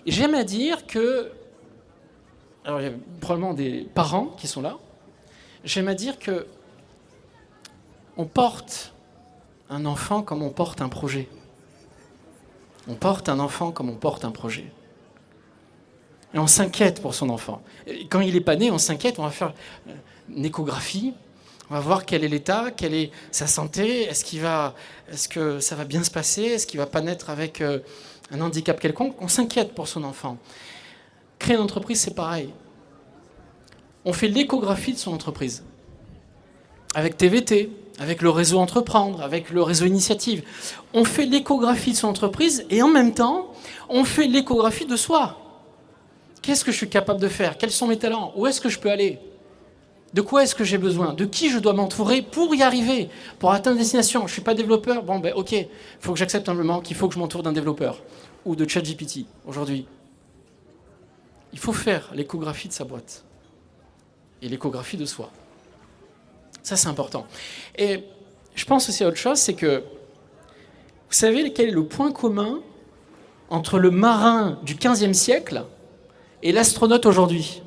J'aime à dire que, alors il y a probablement des parents qui sont là, j'aime à dire que on porte un enfant comme on porte un projet. On porte un enfant comme on porte un projet. Et on s'inquiète pour son enfant. Et quand il n'est pas né, on s'inquiète, on va faire une échographie, on va voir quel est l'état, quelle est sa santé, est-ce que ça va bien se passer, est-ce qu'il ne va pas naître avec un handicap quelconque. On s'inquiète pour son enfant. Créer une entreprise, c'est pareil. On fait l'échographie de son entreprise. Avec TVT, avec le réseau Entreprendre, avec le réseau Initiative. On fait l'échographie de son entreprise et en même temps, on fait l'échographie de soi. Qu'est-ce que je suis capable de faire? Quels sont mes talents? Où est-ce que je peux aller? De quoi est-ce que j'ai besoin? De qui je dois m'entourer pour y arriver? Pour atteindre une destination? Je ne suis pas développeur? Bon, ben ok, il faut que j'accepte humblement qu'il faut que je m'entoure d'un développeur ou de ChatGPT aujourd'hui. Il faut faire l'échographie de sa boîte et l'échographie de soi. Ça, c'est important. Et je pense aussi à autre chose, c'est que vous savez quel est le point commun entre le marin du XVe siècle et l'astronaute aujourd'hui?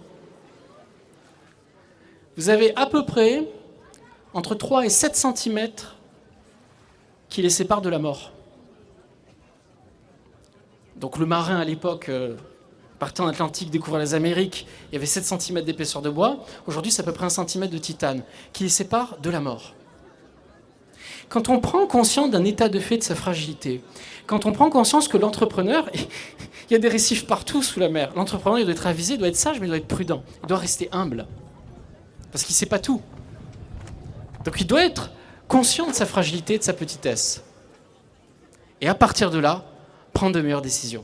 Vous avez à peu près entre 3 et 7 cm qui les séparent de la mort. Donc le marin à l'époque partait en Atlantique découvrir les Amériques, il y avait 7 cm d'épaisseur de bois. Aujourd'hui, c'est à peu près 1 cm de titane qui les sépare de la mort. Quand on prend conscience d'un état de fait de sa fragilité, quand on prend conscience que l'entrepreneur, il y a des récifs partout sous la mer, l'entrepreneur il doit être avisé, il doit être sage, mais il doit être prudent, il doit rester humble, parce qu'il ne sait pas tout. Donc il doit être conscient de sa fragilité, de sa petitesse. Et à partir de là, prendre de meilleures décisions.